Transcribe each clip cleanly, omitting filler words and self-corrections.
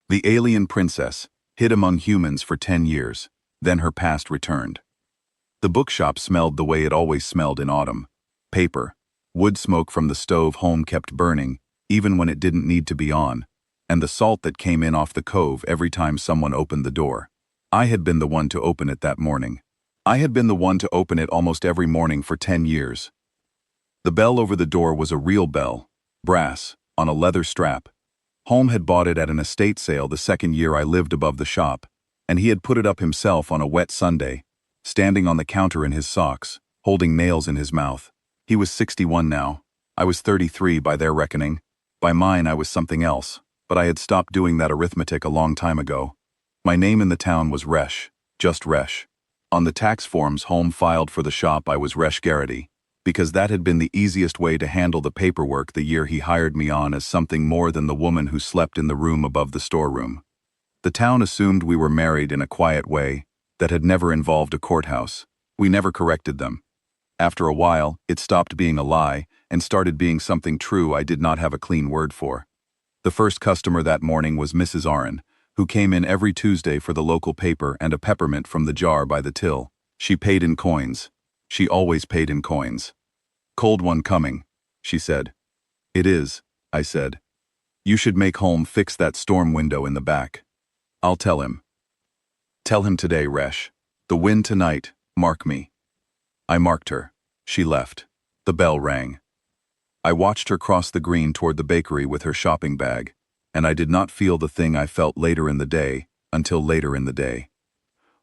The alien princess, hid among humans for 10 years, then her past returned. The bookshop smelled the way it always smelled in autumn. Paper. Wood smoke from the stove home kept burning, even when it didn't need to be on, and the salt that came in off the cove every time someone opened the door. I had been the one to open it that morning. I had been the one to open it almost every morning for 10 years. The bell over the door was a real bell, brass, on a leather strap. Holm had bought it at an estate sale the second year I lived above the shop, and he had put it up himself on a wet Sunday, standing on the counter in his socks, holding nails in his mouth. He was 61 now. I was 33 by their reckoning. By mine I was something else, but I had stopped doing that arithmetic a long time ago. My name in the town was Resh, just Resh. On the tax forms Holm filed for the shop I was Resh Garrity, because that had been the easiest way to handle the paperwork the year he hired me on as something more than the woman who slept in the room above the storeroom. The town assumed we were married in a quiet way that had never involved a courthouse. We never corrected them. After a while, it stopped being a lie and started being something true I did not have a clean word for. The first customer that morning was Mrs. Aron, who came in every Tuesday for the local paper and a peppermint from the jar by the till. She paid in coins. She always paid in coins. "Cold one coming," she said. "It is," I said. "You should make Holm fix that storm window in the back." "I'll tell him." "Tell him today, Resh. The wind tonight, mark me." I marked her. She left. The bell rang. I watched her cross the green toward the bakery with her shopping bag, and I did not feel the thing I felt later in the day, until later in the day.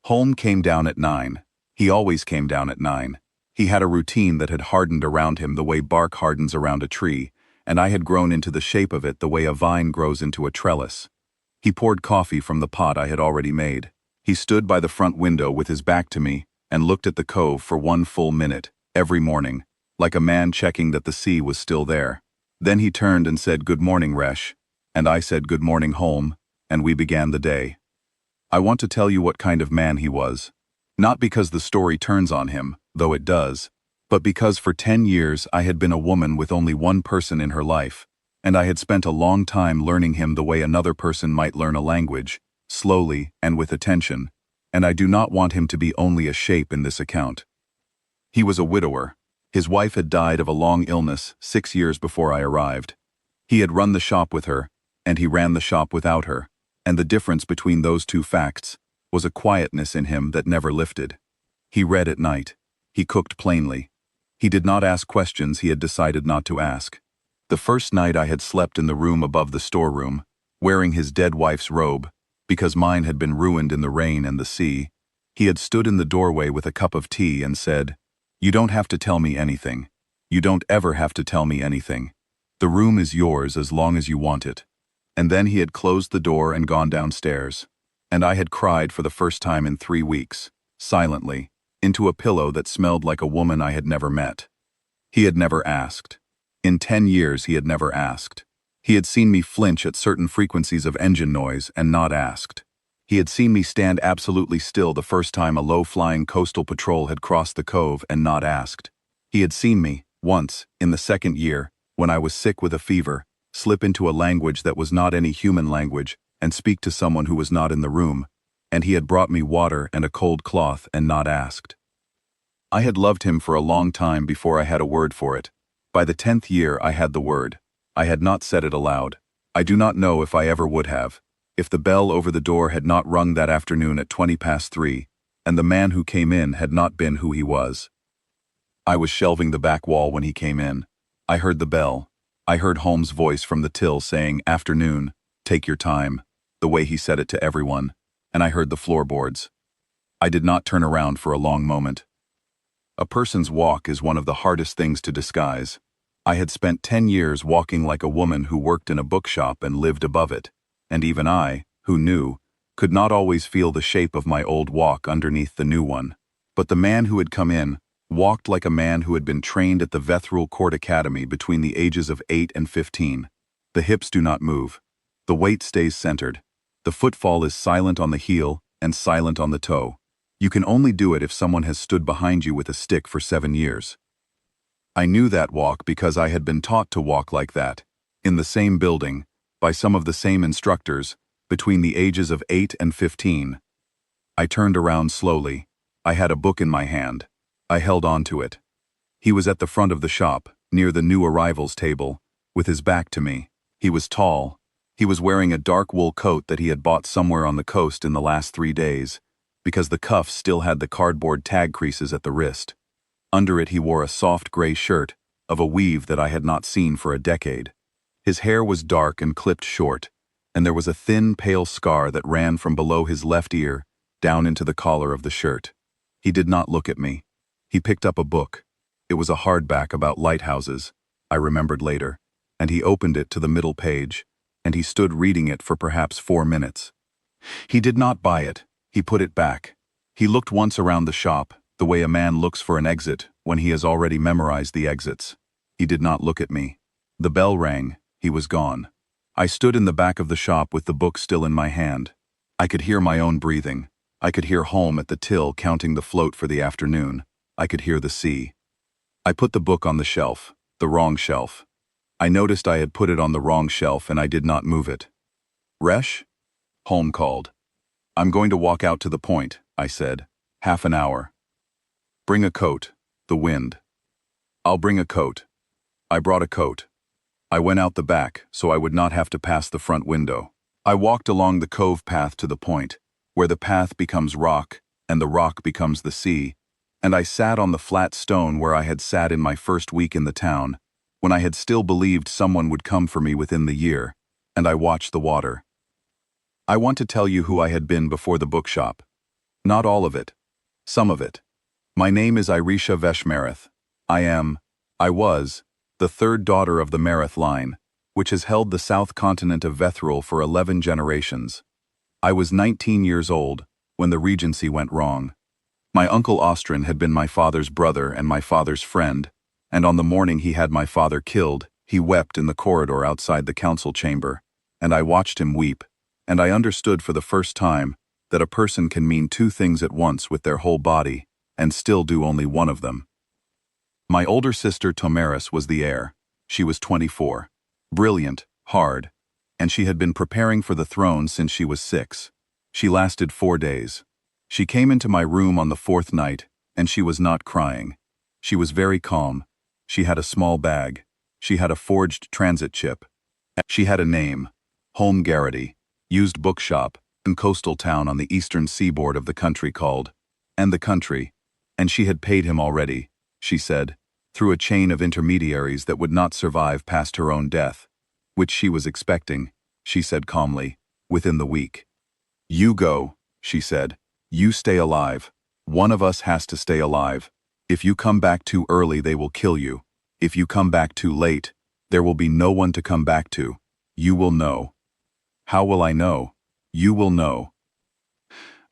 Holm came down at 9. He always came down at 9. He had a routine that had hardened around him the way bark hardens around a tree, and I had grown into the shape of it the way a vine grows into a trellis. He poured coffee from the pot I had already made. He stood by the front window with his back to me and looked at the cove for 1 full minute, every morning, like a man checking that the sea was still there. Then he turned and said, "Good morning, Resh," and I said, "Good morning, Holm," and we began the day. I want to tell you what kind of man he was. Not because the story turns on him, though it does, but because for 10 years I had been a woman with only one person in her life, and I had spent a long time learning him the way another person might learn a language, slowly and with attention, and I do not want him to be only a shape in this account. He was a widower. His wife had died of a long illness 6 years before I arrived. He had run the shop with her, and he ran the shop without her, and the difference between those two facts was a quietness in him that never lifted. He read at night. He cooked plainly. He did not ask questions he had decided not to ask. The first night I had slept in the room above the storeroom, wearing his dead wife's robe, because mine had been ruined in the rain and the sea, he had stood in the doorway with a cup of tea and said, "You don't have to tell me anything. You don't ever have to tell me anything. The room is yours as long as you want it." And then he had closed the door and gone downstairs. And I had cried for the first time in 3 weeks, silently, into a pillow that smelled like a woman I had never met. He had never asked. In 10 years he had never asked. He had seen me flinch at certain frequencies of engine noise and not asked. He had seen me stand absolutely still the first time a low-flying coastal patrol had crossed the cove and not asked. He had seen me, once, in the second year, when I was sick with a fever, slip into a language that was not any human language and speak to someone who was not in the room, and he had brought me water and a cold cloth and not asked. I had loved him for a long time before I had a word for it. By the 10th year I had the word. I had not said it aloud. I do not know if I ever would have, if the bell over the door had not rung that afternoon at 3:20, and the man who came in had not been who he was. I was shelving the back wall when he came in. I heard the bell. I heard Holmes' voice from the till saying, "Afternoon, take your time," the way he said it to everyone, and I heard the floorboards. I did not turn around for a long moment. A person's walk is one of the hardest things to disguise. I had spent 10 years walking like a woman who worked in a bookshop and lived above it, and even I, who knew, could not always feel the shape of my old walk underneath the new one. But the man who had come in walked like a man who had been trained at the Vethrul Court Academy between the ages of 8 and 15. The hips do not move. The weight stays centered. The footfall is silent on the heel and silent on the toe. You can only do it if someone has stood behind you with a stick for 7 years. I knew that walk because I had been taught to walk like that, in the same building, by some of the same instructors, between the ages of 8 and 15. I turned around slowly. I had a book in my hand. I held on to it. He was at the front of the shop, near the new arrivals table, with his back to me. He was tall. He was wearing a dark wool coat that he had bought somewhere on the coast in the last 3 days, because the cuffs still had the cardboard tag creases at the wrist. Under it he wore a soft gray shirt, of a weave that I had not seen for a decade. His hair was dark and clipped short, and there was a thin, pale scar that ran from below his left ear down into the collar of the shirt. He did not look at me. He picked up a book. It was a hardback about lighthouses, I remembered later, and he opened it to the middle page, and he stood reading it for perhaps 4 minutes. He did not buy it. He put it back. He looked once around the shop, the way a man looks for an exit when he has already memorized the exits. He did not look at me. The bell rang. He was gone. I stood in the back of the shop with the book still in my hand. I could hear my own breathing. I could hear Holm at the till counting the float for the afternoon. I could hear the sea. I put the book on the shelf, the wrong shelf. I noticed I had put it on the wrong shelf and I did not move it. "Resh?" Holm called. "I'm going to walk out to the point," I said. "Half an hour." "Bring a coat. The wind." "I'll bring a coat." I brought a coat. I went out the back so I would not have to pass the front window. I walked along the cove path to the point, where the path becomes rock and the rock becomes the sea, and I sat on the flat stone where I had sat in my first week in the town, when I had still believed someone would come for me within the year, and I watched the water. I want to tell you who I had been before the bookshop. Not all of it. Some of it. My name is Irisha Veshmerith. I was, the third daughter of the Merith line, which has held the south continent of Vethril for 11 generations. I was 19 years old when the regency went wrong. My uncle Austrin had been my father's brother and my father's friend, and on the morning he had my father killed, he wept in the corridor outside the council chamber, and I watched him weep, and I understood for the first time that a person can mean 2 things at once with their whole body, and still do only one of them. My older sister Tomaris was the heir. She was 24. Brilliant, hard, and she had been preparing for the throne since she was 6. She lasted 4 days. She came into my room on the 4th night, and she was not crying. She was very calm. She had a small bag. She had a forged transit chip. She had a name, Holm Garrity, used bookshop, and coastal town on the eastern seaboard of the country called, and the country, and she had paid him already, she said, through a chain of intermediaries that would not survive past her own death, which she was expecting, she said calmly, within the week. "You go," she said. "You stay alive. One of us has to stay alive. If you come back too early, they will kill you. If you come back too late, there will be no one to come back to. You will know." "How will I know?" "You will know."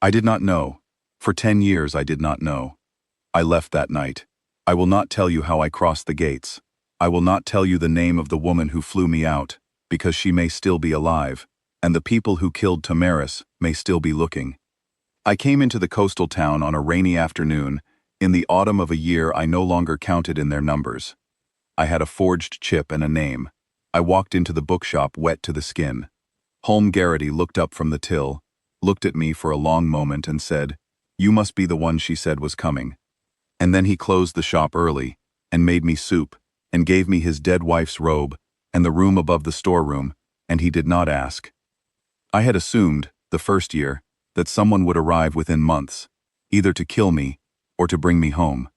I did not know. For 10 years I did not know. I left that night. I will not tell you how I crossed the gates. I will not tell you the name of the woman who flew me out, because she may still be alive, and the people who killed Tomaris may still be looking. I came into the coastal town on a rainy afternoon, in the autumn of a year I no longer counted in their numbers. I had a forged chip and a name. I walked into the bookshop wet to the skin. Holm Garrity looked up from the till, looked at me for a long moment and said, "You must be the one she said was coming." And then he closed the shop early, and made me soup, and gave me his dead wife's robe, and the room above the storeroom, and he did not ask. I had assumed, the first year, that someone would arrive within months, either to kill me, or to bring me home.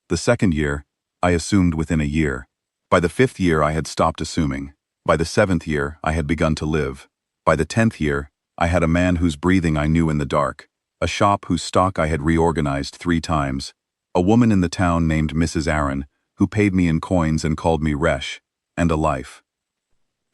The second year, I assumed within a year. By the 5th year I had stopped assuming. By the 7th year I had begun to live. By the 10th year, I had a man whose breathing I knew in the dark, a shop whose stock I had reorganized 3 times, a woman in the town named Mrs. Aaron, who paid me in coins and called me Resh, and a life.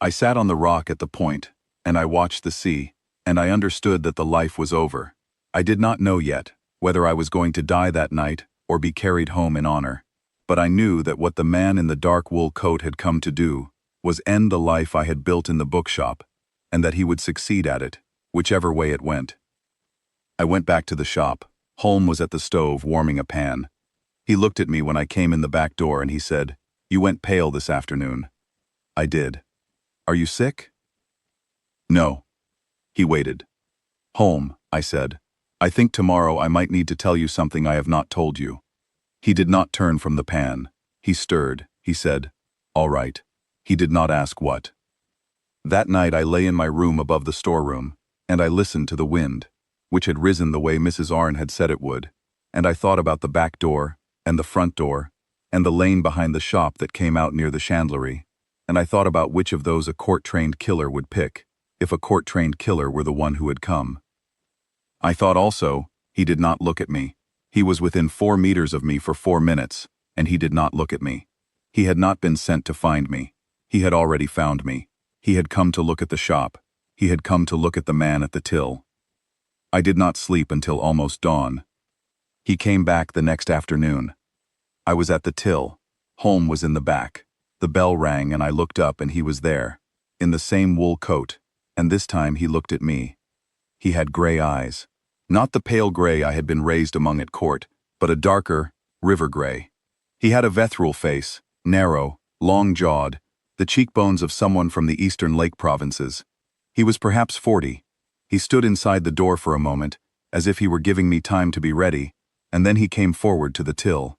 I sat on the rock at the point, and I watched the sea, and I understood that the life was over. I did not know yet whether I was going to die that night or be carried home in honor, but I knew that what the man in the dark wool coat had come to do was end the life I had built in the bookshop, and that he would succeed at it, whichever way it went. I went back to the shop. Holm was at the stove warming a pan. He looked at me when I came in the back door and he said, "You went pale this afternoon." I did. "Are you sick?" "No." He waited. "Home," I said. "I think tomorrow I might need to tell you something I have not told you." He did not turn from the pan. He stirred. He said, "All right." He did not ask what. That night I lay in my room above the storeroom, and I listened to the wind, which had risen the way Mrs. Arne had said it would, and I thought about the back door, and the front door, and the lane behind the shop that came out near the chandlery, and I thought about which of those a court-trained killer would pick, if a court-trained killer were the one who had come. I thought also, he did not look at me. He was within 4 meters of me for 4 minutes, and he did not look at me. He had not been sent to find me. He had already found me. He had come to look at the shop. He had come to look at the man at the till. I did not sleep until almost dawn. He came back the next afternoon. I was at the till. Holm was in the back. The bell rang and I looked up and he was there, in the same wool coat, and this time he looked at me. He had gray eyes. Not the pale gray I had been raised among at court, but a darker, river gray. He had a Vethrul face, narrow, long-jawed, the cheekbones of someone from the eastern lake provinces. He was perhaps 40. He stood inside the door for a moment, as if he were giving me time to be ready, and then he came forward to the till.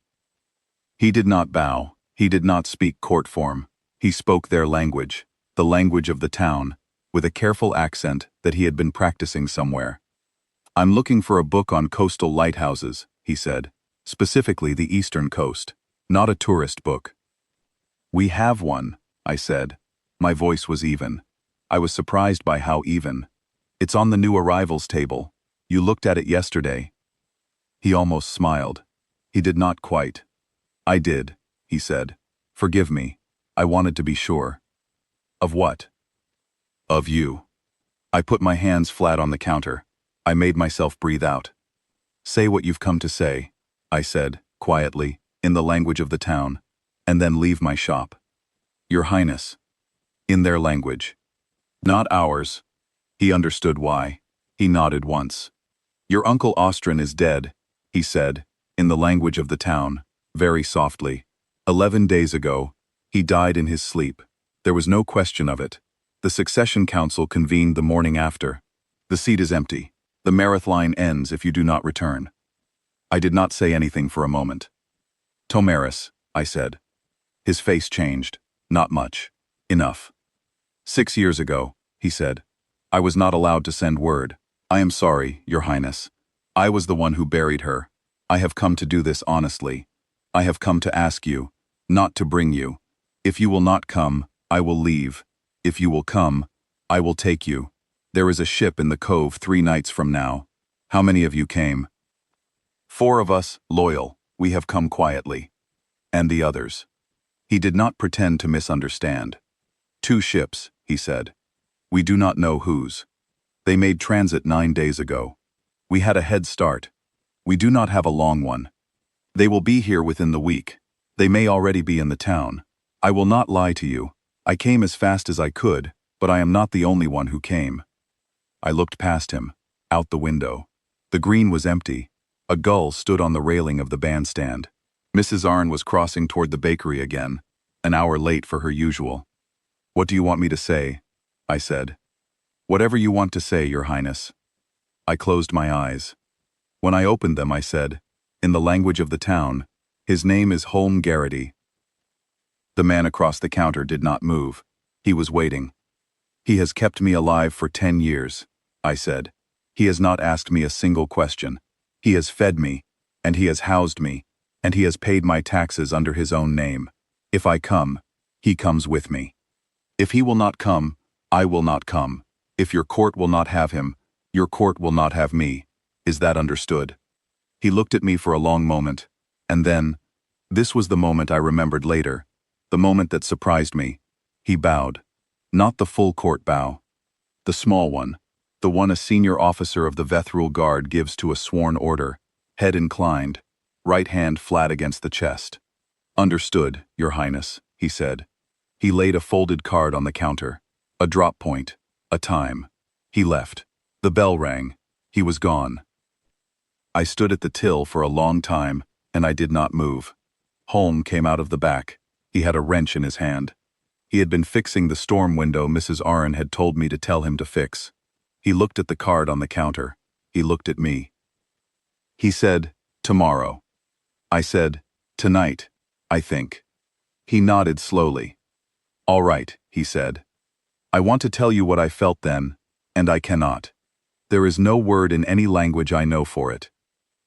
He did not bow. He did not speak court form. He spoke their language, the language of the town, with a careful accent that he had been practicing somewhere. "I'm looking for a book on coastal lighthouses," he said, "specifically the eastern coast, not a tourist book." "We have one," I said. My voice was even. I was surprised by how even. "It's on the new arrivals table. You looked at it yesterday." He almost smiled. He did not quite. "I did," he said. "Forgive me. I wanted to be sure." "Of what?" "Of you." I put my hands flat on the counter. I made myself breathe out. "Say what you've come to say," I said, quietly, in the language of the town, "and then leave my shop." "Your Highness." In their language. "Not ours." He understood why. He nodded once. "Your Uncle Austrian is dead," he said, in the language of the town, very softly. 11 days ago, he died in his sleep. There was no question of it. The succession council convened the morning after. The seat is empty. The marathon ends if you do not return. I did not say anything for a moment. "Tomaris," I said. His face changed. Not much. Enough. 6 years ago, he said. I was not allowed to send word. I am sorry, Your Highness. I was the one who buried her. I have come to do this honestly. I have come to ask you, not to bring you. If you will not come, I will leave. If you will come, I will take you. There is a ship in the cove 3 nights from now. How many of you came? 4 of us, loyal. We have come quietly. And the others? He did not pretend to misunderstand. 2 ships, he said. We do not know whose. They made transit 9 days ago. We had a head start. We do not have a long one. They will be here within the week. They may already be in the town. I will not lie to you. I came as fast as I could, but I am not the only one who came. I looked past him, out the window. The green was empty. A gull stood on the railing of the bandstand. Mrs. Arne was crossing toward the bakery again, an hour late for her usual. What do you want me to say? I said. Whatever you want to say, Your Highness. I closed my eyes. When I opened them, I said, in the language of the town, his name is Holm Garrity. The man across the counter did not move. He was waiting. He has kept me alive for 10 years, I said. He has not asked me a single question. He has fed me, and he has housed me, and he has paid my taxes under his own name. If I come, he comes with me. If he will not come, I will not come. If your court will not have him, your court will not have me. Is that understood? He looked at me for a long moment, and then, this was the moment I remembered later, the moment that surprised me. He bowed. Not the full court bow. The small one, the one a senior officer of the Vethrul Guard gives to a sworn order, head inclined, right hand flat against the chest. Understood, Your Highness, he said. He laid a folded card on the counter. A drop point. A time. He left. The bell rang. He was gone. I stood at the till for a long time, and I did not move. Holm came out of the back. He had a wrench in his hand. He had been fixing the storm window Mrs. Arne had told me to tell him to fix. He looked at the card on the counter. He looked at me. He said, "Tomorrow." I said, "Tonight, I think." He nodded slowly. "All right," he said. "I want to tell you what I felt then, and I cannot. There is no word in any language I know for it.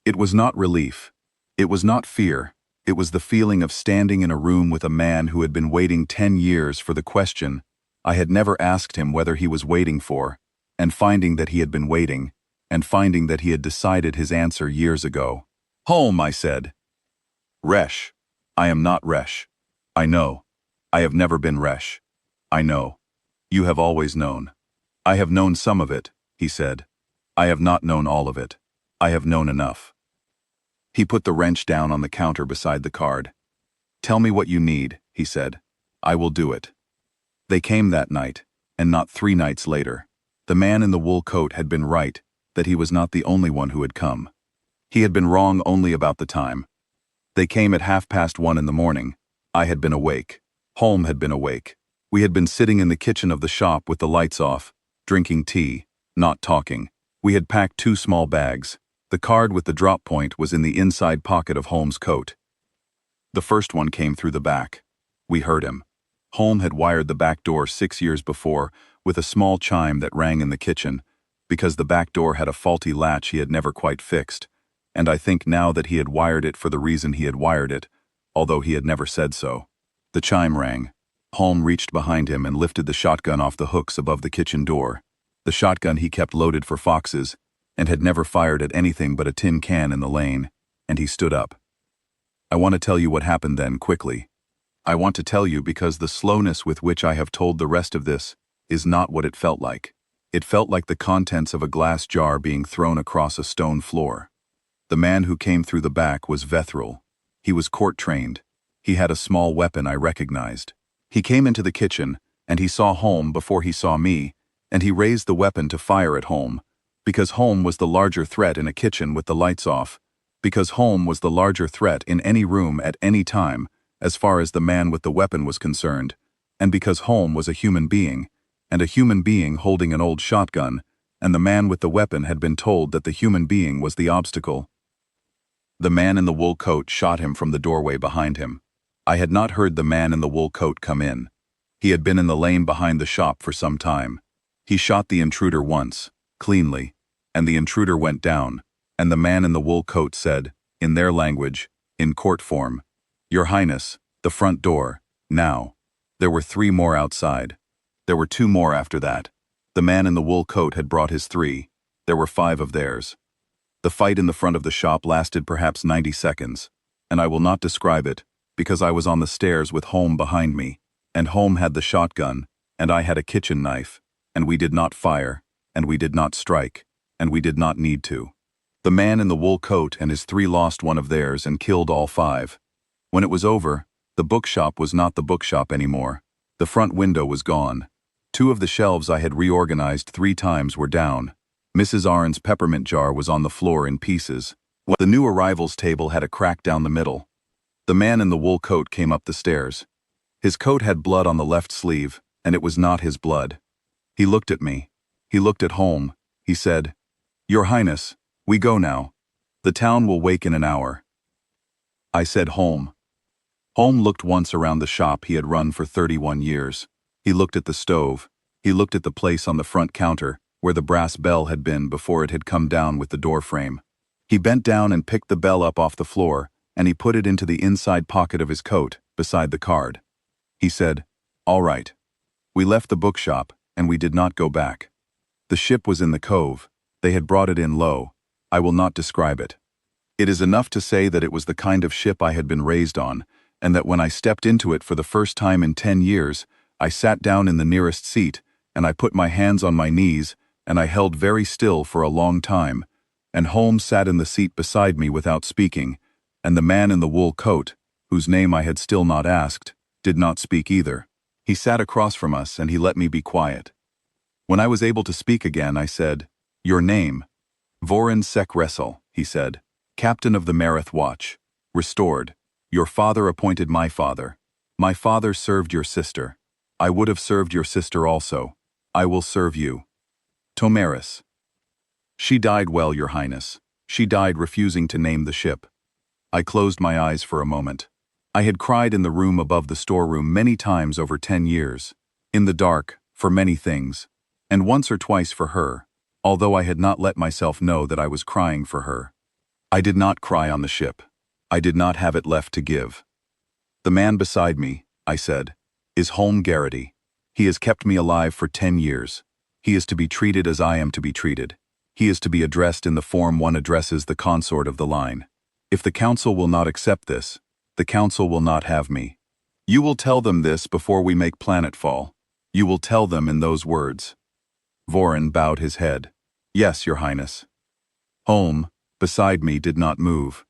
It was not relief. It was not fear. It was the feeling of standing in a room with a man who had been waiting 10 years for the question I had never asked him whether he was waiting for, and finding that he had been waiting, and finding that he had decided his answer years ago. "Home," I said. "Resh. I am not Resh. I know. I have never been Resh. I know. You have always known." "I have known some of it," he said. "I have not known all of it. I have known enough." He put the wrench down on the counter beside the card. "Tell me what you need," he said. "I will do it." They came that night, and not 3 nights later. The man in the wool coat had been right, that he was not the only one who had come. He had been wrong only about the time. They came at 1:30 in the morning. I had been awake. Holm had been awake. We had been sitting in the kitchen of the shop with the lights off, drinking tea, not talking. We had packed 2 small bags. The card with the drop point was in the inside pocket of Holm's coat. The first one came through the back. We heard him. Holm had wired the back door 6 years before with a small chime that rang in the kitchen, because the back door had a faulty latch he had never quite fixed, and I think now that he had wired it for the reason he had wired it, although he had never said so. The chime rang. Holm reached behind him and lifted the shotgun off the hooks above the kitchen door. The shotgun he kept loaded for foxes, and had never fired at anything but a tin can in the lane, and he stood up. "I want to tell you what happened then, quickly. I want to tell you because the slowness with which I have told the rest of this is not what it felt like. It felt like the contents of a glass jar being thrown across a stone floor. The man who came through the back was Vethril. He was court-trained. He had a small weapon I recognized. He came into the kitchen, and he saw Holm before he saw me, and he raised the weapon to fire at Holm, because Holm was the larger threat in a kitchen with the lights off, because Holm was the larger threat in any room at any time, as far as the man with the weapon was concerned, and because Holm was a human being, and a human being holding an old shotgun, and the man with the weapon had been told that the human being was the obstacle. The man in the wool coat shot him from the doorway behind him. I had not heard the man in the wool coat come in. He had been in the lane behind the shop for some time. He shot the intruder once, cleanly, and the intruder went down, and the man in the wool coat said, in their language, in court form, "Your Highness, the front door, now." There were 3 more outside. There were 2 more after that. The man in the wool coat had brought his 3. There were 5 of theirs. The fight in the front of the shop lasted perhaps 90 seconds, and I will not describe it, because I was on the stairs with Holm behind me, and Holm had the shotgun, and I had a kitchen knife, and we did not fire, and we did not strike, and we did not need to. The man in the wool coat and his 3 lost one of theirs and killed all 5. When it was over, the bookshop was not the bookshop anymore. The front window was gone. 2 of the shelves I had reorganized 3 times were down. Mrs. Arn's peppermint jar was on the floor in pieces. The new arrivals table had a crack down the middle. The man in the wool coat came up the stairs. His coat had blood on the left sleeve, and it was not his blood. He looked at me. He looked at Holm. He said, "Your Highness, we go now. The town will wake in an hour." I said Holm. Holm looked once around the shop he had run for 31 years. He looked at the stove. He looked at the place on the front counter, where the brass bell had been before it had come down with the door frame. He bent down and picked the bell up off the floor, and he put it into the inside pocket of his coat, beside the card. He said, "All right." We left the bookshop, and we did not go back. The ship was in the cove. They had brought it in low. I will not describe it. It is enough to say that it was the kind of ship I had been raised on, and that when I stepped into it for the first time in 10 years, I sat down in the nearest seat, and I put my hands on my knees, and I held very still for a long time, and Holmes sat in the seat beside me without speaking, and the man in the wool coat, whose name I had still not asked, did not speak either. He sat across from us, and he let me be quiet. When I was able to speak again, I said, "Your name?" "Vorin Sek Ressel," he said, "Captain of the Mareth Watch. Restored. Your father appointed my father. My father served your sister. I would have served your sister also. I will serve you." Tomeris. She died well, Your Highness. She died refusing to name the ship. I closed my eyes for a moment. I had cried in the room above the storeroom many times over 10 years. In the dark, for many things. And once or twice for her, although I had not let myself know that I was crying for her. I did not cry on the ship. I did not have it left to give. The man beside me, I said, is Holm Garrity. He has kept me alive for 10 years. He is to be treated as I am to be treated. He is to be addressed in the form one addresses the consort of the line. If the council will not accept this, the council will not have me. You will tell them this before we make planetfall. You will tell them in those words. Vorin bowed his head. Yes, Your Highness. Holm, beside me, did not move.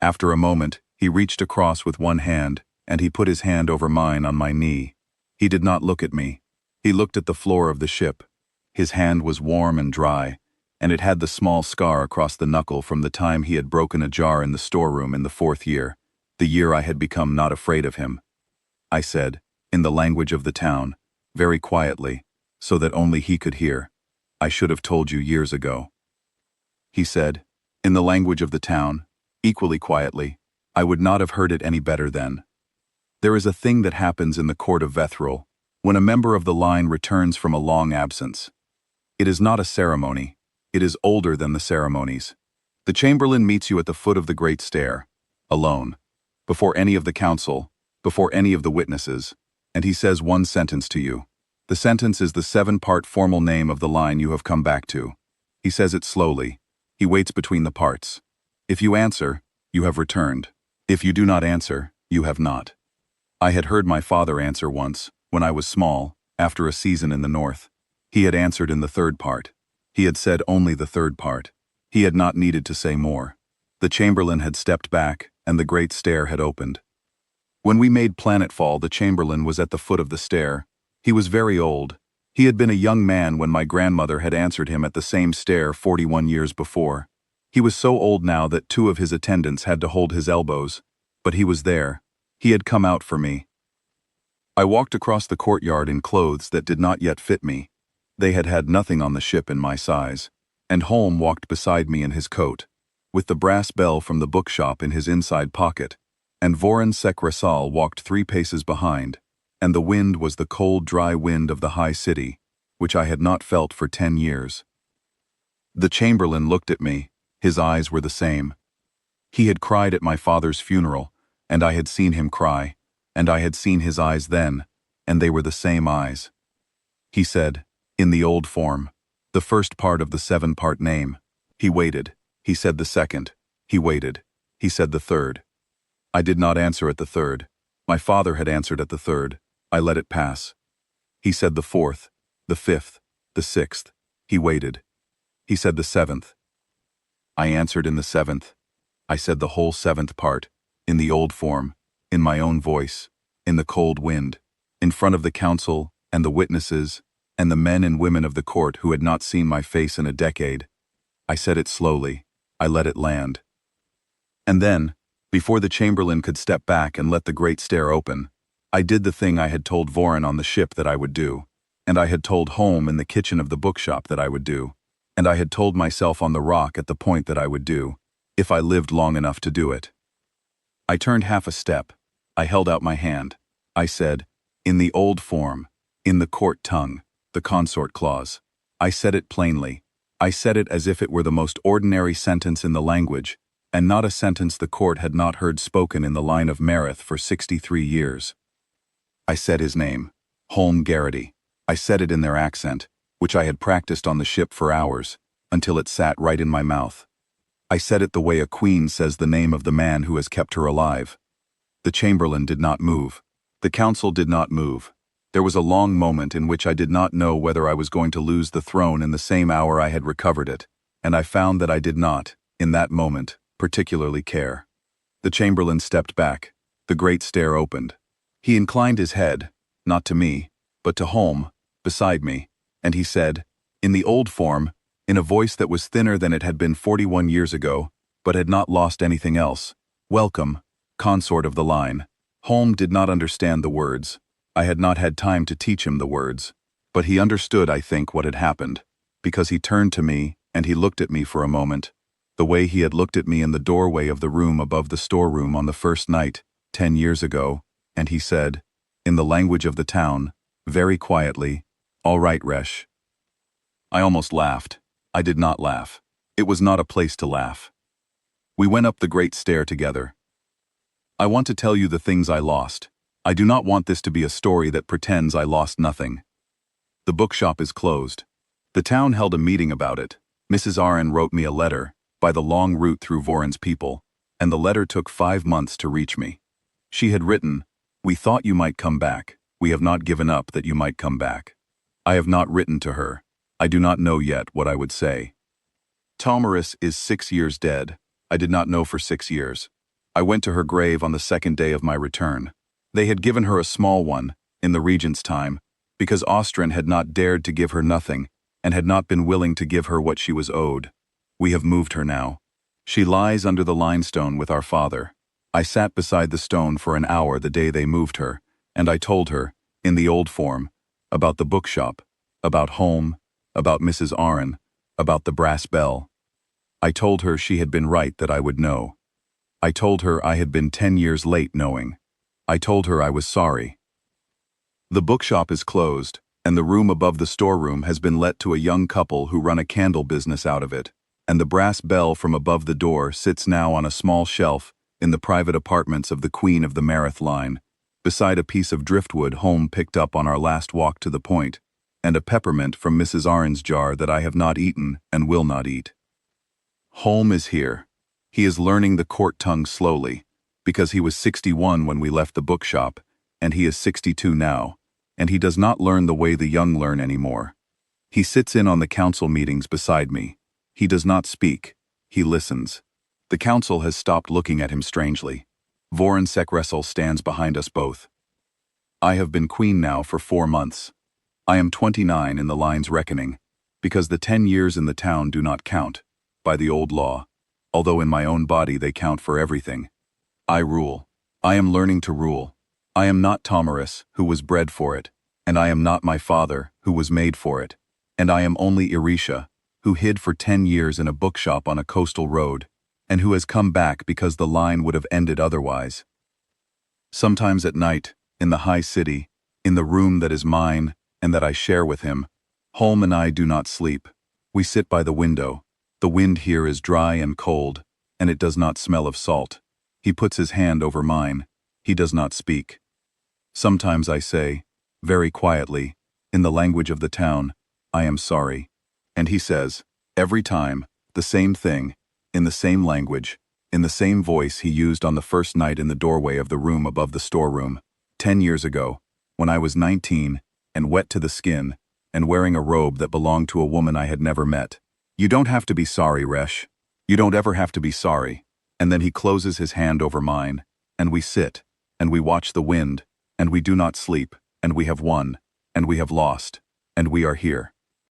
After a moment, he reached across with one hand, and he put his hand over mine on my knee. He did not look at me. He looked at the floor of the ship. His hand was warm and dry, and it had the small scar across the knuckle from the time he had broken a jar in the storeroom in the 4th year, the year I had become not afraid of him. I said, in the language of the town, very quietly, so that only he could hear, I should have told you years ago. He said, in the language of the town, equally quietly, I would not have heard it any better then. There is a thing that happens in the court of Vethril, when a member of the line returns from a long absence. It is not a ceremony. It is older than the ceremonies. The chamberlain meets you at the foot of the great stair, alone, before any of the council, before any of the witnesses, and he says one sentence to you. The sentence is the 7-part formal name of the line you have come back to. He says it slowly. He waits between the parts. If you answer, you have returned. If you do not answer, you have not. I had heard my father answer once, when I was small, after a season in the north. He had answered in the 3rd part. He had said only the 3rd part. He had not needed to say more. The chamberlain had stepped back, and the great stair had opened. When we made planetfall, the chamberlain was at the foot of the stair. He was very old. He had been a young man when my grandmother had answered him at the same stair 41 years before. He was so old now that 2 of his attendants had to hold his elbows, but he was there. He had come out for me. I walked across the courtyard in clothes that did not yet fit me. They had had nothing on the ship in my size, and Holm walked beside me in his coat, with the brass bell from the bookshop in his inside pocket, and Vorin Sekrasal walked 3 paces behind, and the wind was the cold, dry wind of the high city, which I had not felt for 10 years. The chamberlain looked at me. His eyes were the same. He had cried at my father's funeral, and I had seen him cry, and I had seen his eyes then, and they were the same eyes. He said, in the old form, the 1st part of the 7-part name. He waited. He said the 2nd. He waited. He said the 3rd. I did not answer at the 3rd. My father had answered at the 3rd. I let it pass. He said the 4th, the 5th, the 6th. He waited. He said the 7th. I answered in the 7th. I said the whole 7th part, in the old form, in my own voice, in the cold wind, in front of the council and the witnesses and the men and women of the court who had not seen my face in a decade. I said it slowly. I let it land. And then, before the chamberlain could step back and let the great stair open, I did the thing I had told Vorin on the ship that I would do, and I had told Holm in the kitchen of the bookshop that I would do, and I had told myself on the rock at the point that I would do, if I lived long enough to do it. I turned half a step. I held out my hand. I said, in the old form, in the court tongue, the consort clause. I said it plainly. I said it as if it were the most ordinary sentence in the language, and not a sentence the court had not heard spoken in the line of Merith for 63 years. I said his name, Holm Garrity. I said it in their accent, which I had practiced on the ship for hours, until it sat right in my mouth. I said it the way a queen says the name of the man who has kept her alive. The chamberlain did not move. The council did not move. There was a long moment in which I did not know whether I was going to lose the throne in the same hour I had recovered it, and I found that I did not, in that moment, particularly care. The chamberlain stepped back. The great stair opened. He inclined his head, not to me, but to Holm, beside me, and he said, in the old form, in a voice that was thinner than it had been 41 years ago, but had not lost anything else, "Welcome, consort of the line." Holm did not understand the words. I had not had time to teach him the words, but he understood, I think, what had happened. because he turned to me and he looked at me for a moment, the way he had looked at me in the doorway of the room above the storeroom on the first night, 10 years ago, and he said, in the language of the town, very quietly, "All right, Resh." I almost laughed. I did not laugh. It was not a place to laugh. We went up the great stair together. I want to tell you the things I lost. I do not want this to be a story that pretends I lost nothing. The bookshop is closed. The town held a meeting about it. Mrs. Aron wrote me a letter, by the long route through Voron's people, and the letter took 5 months to reach me. She had written, "We thought you might come back. We have not given up that you might come back." I have not written to her. I do not know yet what I would say. Tomaris is 6 years dead. I did not know for 6 years. I went to her grave on the second day of my return. They had given her a small one, in the regent's time, because Austrian had not dared to give her nothing, and had not been willing to give her what she was owed. We have moved her now. She lies under the limestone with our father. I sat beside the stone for an hour the day they moved her, and I told her, in the old form, about the bookshop, about home, about Mrs. Aron, about the brass bell. I told her she had been right that I would know. I told her I had been 10 years late knowing. I told her I was sorry. The bookshop is closed, and the room above the storeroom has been let to a young couple who run a candle business out of it, and the brass bell from above the door sits now on a small shelf in the private apartments of the Queen of the Meredith line, beside a piece of driftwood Holm picked up on our last walk to the point, and a peppermint from Mrs. Aron's jar that I have not eaten and will not eat. Holm is here. He is learning the court tongue slowly, because he was 61 when we left the bookshop, and he is 62 now, and he does not learn the way the young learn anymore. He sits in on the council meetings beside me. He does not speak. He listens. The council has stopped looking at him strangely. Voron Sekresel stands behind us both. I have been queen now for 4 months. I am 29 in the line's reckoning, because the 10 years in the town do not count, by the old law, although in my own body they count for everything. I rule. I am learning to rule. I am not Tomaris, who was bred for it, and I am not my father, who was made for it, and I am only Irisha, who hid for 10 years in a bookshop on a coastal road, and who has come back because the line would have ended otherwise. Sometimes at night, in the high city, in the room that is mine and that I share with him, Holm and I do not sleep. We sit by the window. The wind here is dry and cold, and it does not smell of salt. He puts his hand over mine. He does not speak. Sometimes I say, very quietly, in the language of the town, "I am sorry." And he says, every time, the same thing, in the same language, in the same voice he used on the first night in the doorway of the room above the storeroom, 10 years ago, when I was 19, and wet to the skin, and wearing a robe that belonged to a woman I had never met. "You don't have to be sorry, Resh. You don't ever have to be sorry." And then he closes his hand over mine, and we sit, and we watch the wind, and we do not sleep, and we have won, and we have lost, and we are here.